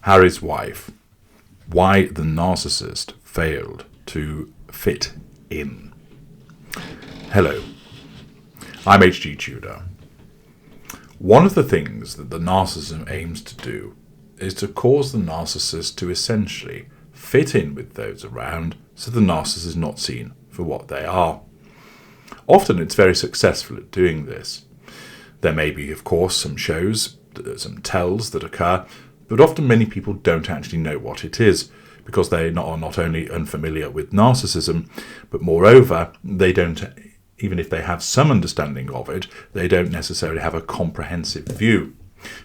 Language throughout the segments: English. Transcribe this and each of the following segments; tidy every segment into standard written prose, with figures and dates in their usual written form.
Harry's wife. Why the narcissist failed to fit in. Hello, I'm H.G. Tudor. One of the things that the narcissism aims to do is to cause the narcissist to essentially fit in with those around so the narcissist is not seen for what they are. Often it's very successful at doing this. There may be, of course, some shows, some tells that occur, but often many people don't actually know what it is because they are not only unfamiliar with narcissism, but moreover, they don't, even if they have some understanding of it, they don't necessarily have a comprehensive view.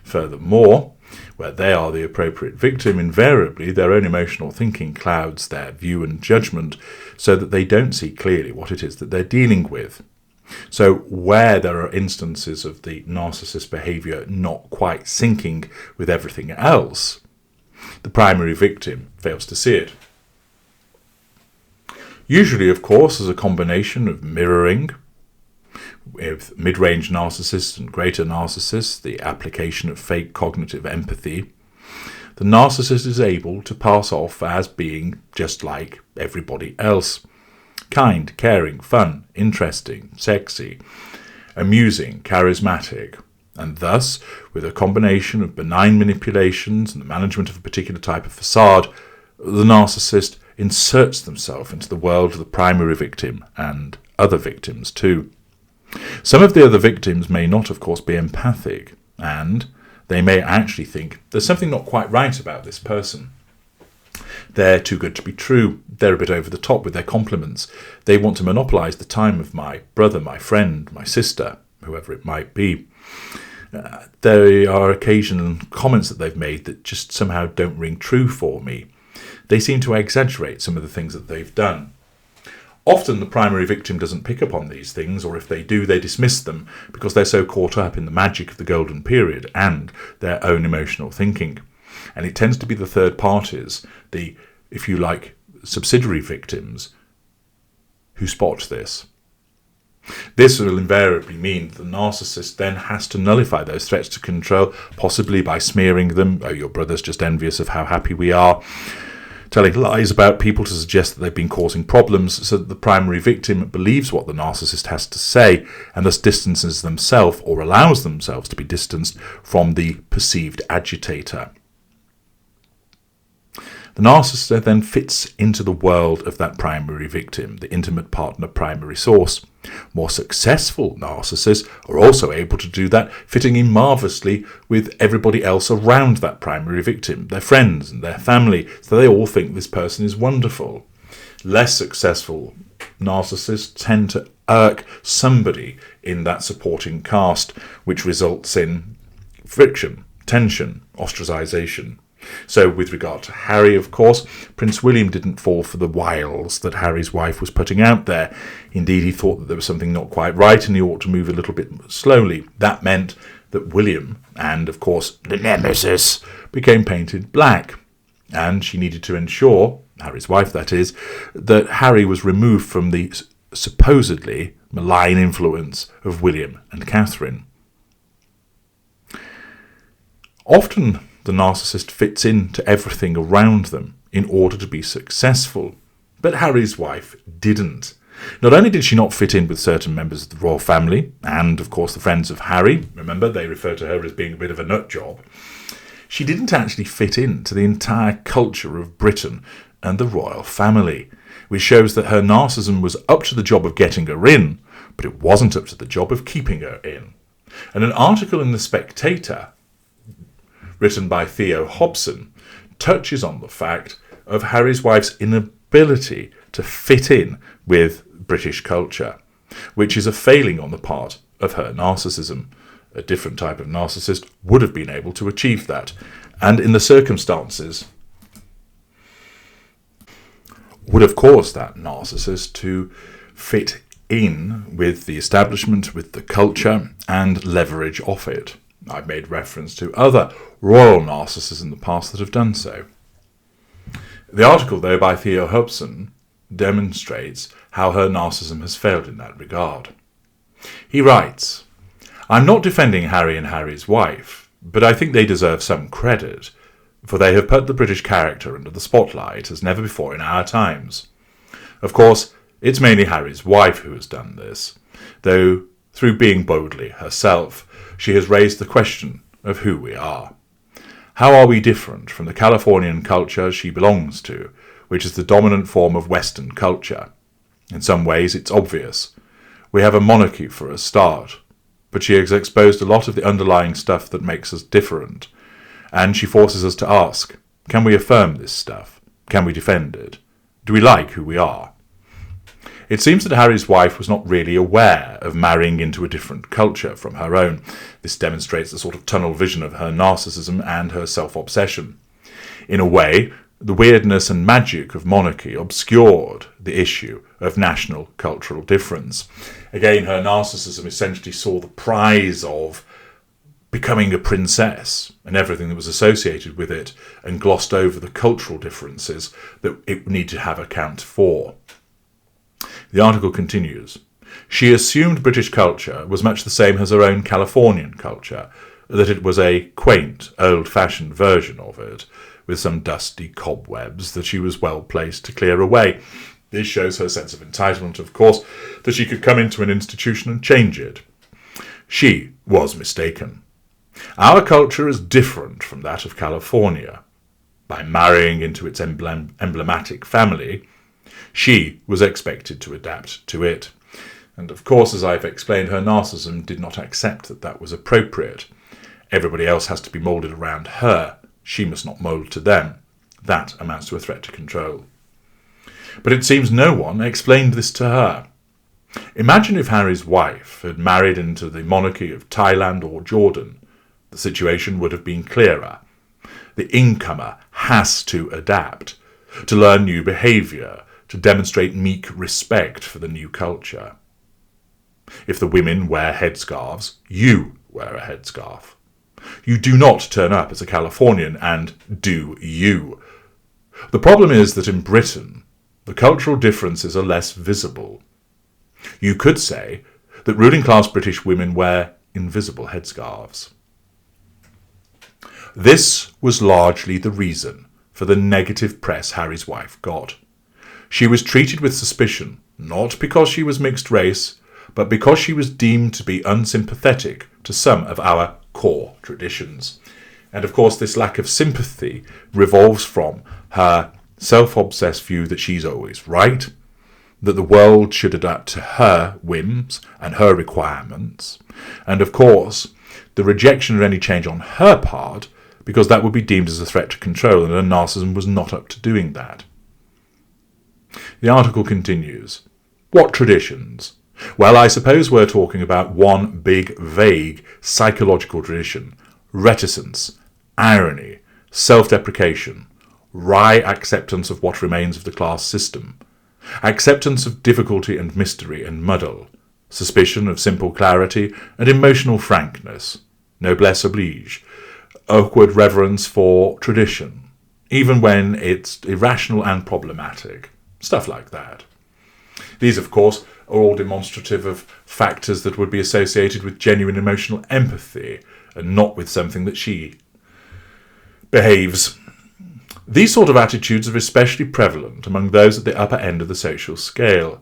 Furthermore, where they are the appropriate victim, invariably their own emotional thinking clouds their view and judgment so that they don't see clearly what it is that they're dealing with. So where there are instances of the narcissist behaviour not quite syncing with everything else, the primary victim fails to see it. Usually, of course, as a combination of mirroring, with mid-range narcissists and greater narcissists, the application of fake cognitive empathy, the narcissist is able to pass off as being just like everybody else. Kind, caring, fun, interesting, sexy, amusing, charismatic, and thus, with a combination of benign manipulations and the management of a particular type of facade, the narcissist inserts themselves into the world of the primary victim and other victims too. Some of the other victims may not, of course, be empathic, and they may actually think there's something not quite right about this person. They're too good to be true. They're a bit over the top with their compliments. They want to monopolise the time of my brother, my friend, my sister, whoever it might be. There are occasional comments that they've made that just somehow don't ring true for me. They seem to exaggerate some of the things that they've done. Often the primary victim doesn't pick up on these things, or if they do, they dismiss them because they're so caught up in the magic of the golden period and their own emotional thinking. And it tends to be the third parties, the, if you like, subsidiary victims, who spot this. This will invariably mean that the narcissist then has to nullify those threats to control, possibly by smearing them. Oh, your brother's just envious of how happy we are. Telling lies about people to suggest that they've been causing problems so that the primary victim believes what the narcissist has to say and thus distances themselves or allows themselves to be distanced from the perceived agitator. The narcissist then fits into the world of that primary victim, the intimate partner primary source. More successful narcissists are also able to do that, fitting in marvellously with everybody else around that primary victim, their friends and their family, so they all think this person is wonderful. Less successful narcissists tend to irk somebody in that supporting cast, which results in friction, tension, ostracization. So with regard to Harry, of course, Prince William didn't fall for the wiles that Harry's wife was putting out there. Indeed, he thought that there was something not quite right and he ought to move a little bit slowly. That meant that William and, of course, the nemesis became painted black. And she needed to ensure, Harry's wife that is, that Harry was removed from the supposedly malign influence of William and Catherine. Often the narcissist fits into everything around them in order to be successful. But Harry's wife didn't. Not only did she not fit in with certain members of the royal family, and of course the friends of Harry, remember they refer to her as being a bit of a nut job, she didn't actually fit into the entire culture of Britain and the royal family, which shows that her narcissism was up to the job of getting her in, but it wasn't up to the job of keeping her in. And an article in The Spectator written by Theo Hobson, touches on the fact of Harry's wife's inability to fit in with British culture, which is a failing on the part of her narcissism. A different type of narcissist would have been able to achieve that, and in the circumstances would have caused that narcissist to fit in with the establishment, with the culture, and leverage off it. I've made reference to other royal narcissists in the past that have done so. The article, though, by Theo Hobson demonstrates how her narcissism has failed in that regard. He writes, "I'm not defending Harry and Harry's wife, but I think they deserve some credit. for they have put the British character under the spotlight as never before in our times. Of course, it's mainly Harry's wife who has done this, though through being boldly herself, she has raised the question of who we are. How are we different from the Californian culture she belongs to, which is the dominant form of Western culture? In some ways, it's obvious. We have a monarchy for a start, but she has exposed a lot of the underlying stuff that makes us different, and she forces us to ask, can we affirm this stuff? Can we defend it? Do we like who we are? It seems that Harry's wife was not really aware of marrying into a different culture from her own. This demonstrates the sort of tunnel vision of her narcissism and her self-obsession. In a way, the weirdness and magic of monarchy obscured the issue of national cultural difference. Again, her narcissism essentially saw the prize of becoming a princess and everything that was associated with it, and glossed over the cultural differences that it needed to have account for. The article continues. She assumed British culture was much the same as her own Californian culture, that it was a quaint, old-fashioned version of it, with some dusty cobwebs that she was well placed to clear away. This shows her sense of entitlement, of course, that she could come into an institution and change it. She was mistaken. Our culture is different from that of California. By marrying into its emblematic family, she was expected to adapt to it. And of course, as I've explained, her narcissism did not accept that that was appropriate. Everybody else has to be moulded around her. She must not mould to them. That amounts to a threat to control. But it seems no one explained this to her. Imagine if Harry's wife had married into the monarchy of Thailand or Jordan. The situation would have been clearer. The incomer has to adapt, to learn new behaviour, to demonstrate meek respect for the new culture. If the women wear headscarves, you wear a headscarf. You do not turn up as a Californian and do you. The problem is that in Britain, the cultural differences are less visible. You could say that ruling class British women wear invisible headscarves. This was largely the reason for the negative press Harry's wife got. She was treated with suspicion, not because she was mixed race, but because she was deemed to be unsympathetic to some of our core traditions. And of course, this lack of sympathy revolves from her self-obsessed view that she's always right, that the world should adapt to her whims and her requirements, and of course, the rejection of any change on her part, because that would be deemed as a threat to control, and her narcissism was not up to doing that. The article continues. What traditions? Well, I suppose we're talking about one big, vague, psychological tradition. Reticence, irony, self-deprecation, wry acceptance of what remains of the class system, acceptance of difficulty and mystery and muddle, suspicion of simple clarity and emotional frankness, noblesse oblige, awkward reverence for tradition, even when it's irrational and problematic. Stuff like that. These, of course, are all demonstrative of factors that would be associated with genuine emotional empathy and not with something that she behaves. These sort of attitudes are especially prevalent among those at the upper end of the social scale.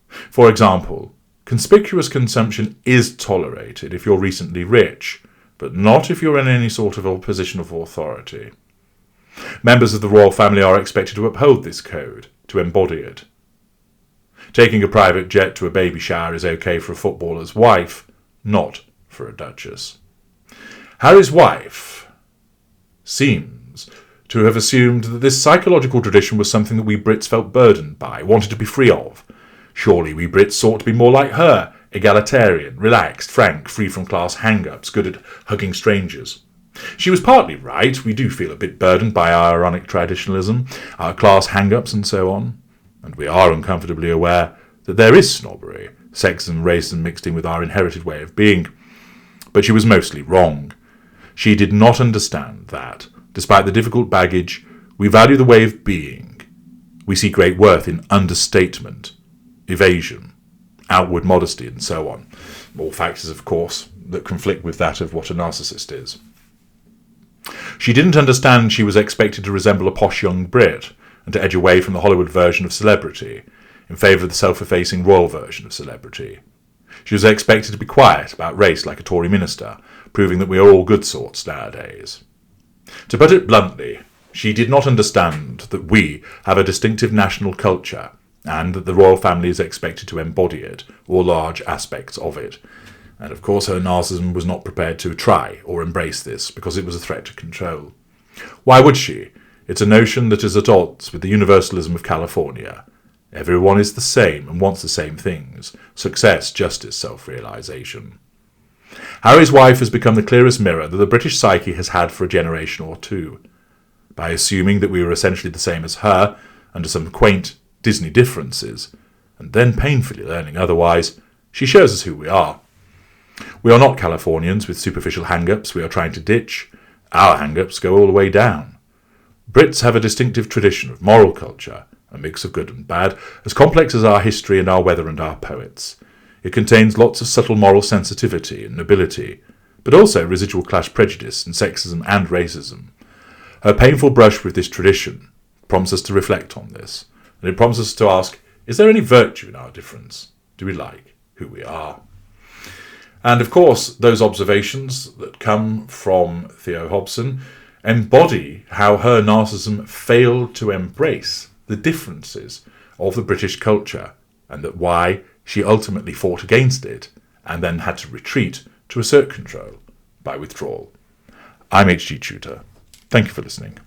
For example, conspicuous consumption is tolerated if you're recently rich, but not if you're in any sort of a position of authority. Members of the royal family are expected to uphold this code, to embody it. Taking a private jet to a baby shower is okay for a footballer's wife, not for a duchess. Harry's wife seems to have assumed that this psychological tradition was something that we Brits felt burdened by, wanted to be free of. Surely we Brits sought to be more like her, egalitarian, relaxed, frank, free from class hang-ups, good at hugging strangers. She was partly right. We do feel a bit burdened by our ironic traditionalism, our class hang-ups and so on. And we are uncomfortably aware that there is snobbery, sexism, racism mixed in with our inherited way of being. But she was mostly wrong. She did not understand that, despite the difficult baggage, we value the way of being. We see great worth in understatement, evasion, outward modesty, and so on. All factors, of course, that conflict with that of what a narcissist is. She didn't understand she was expected to resemble a posh young Brit and to edge away from the Hollywood version of celebrity in favour of the self-effacing royal version of celebrity. She was expected to be quiet about race like a Tory minister, proving that we are all good sorts nowadays. To put it bluntly, she did not understand that we have a distinctive national culture and that the royal family is expected to embody it, or large aspects of it. And of course her narcissism was not prepared to try or embrace this because it was a threat to control. Why would she? It's a notion that is at odds with the universalism of California. Everyone is the same and wants the same things: success, justice, self-realisation. Harry's wife has become the clearest mirror that the British psyche has had for a generation or two. By assuming that we were essentially the same as her, under some quaint Disney differences, and then painfully learning otherwise, she shows us who we are. We are not Californians with superficial hang-ups we are trying to ditch. Our hang-ups go all the way down. Brits have a distinctive tradition of moral culture, a mix of good and bad, as complex as our history and our weather and our poets. It contains lots of subtle moral sensitivity and nobility, but also residual class prejudice and sexism and racism. Her painful brush with this tradition prompts us to reflect on this, and it prompts us to ask, is there any virtue in our difference? Do we like who we are? And of course, those observations that come from Theo Hobson embody how her narcissism failed to embrace the differences of the British culture, and that why she ultimately fought against it and then had to retreat to assert control by withdrawal. I'm H.G. Tudor. Thank you for listening.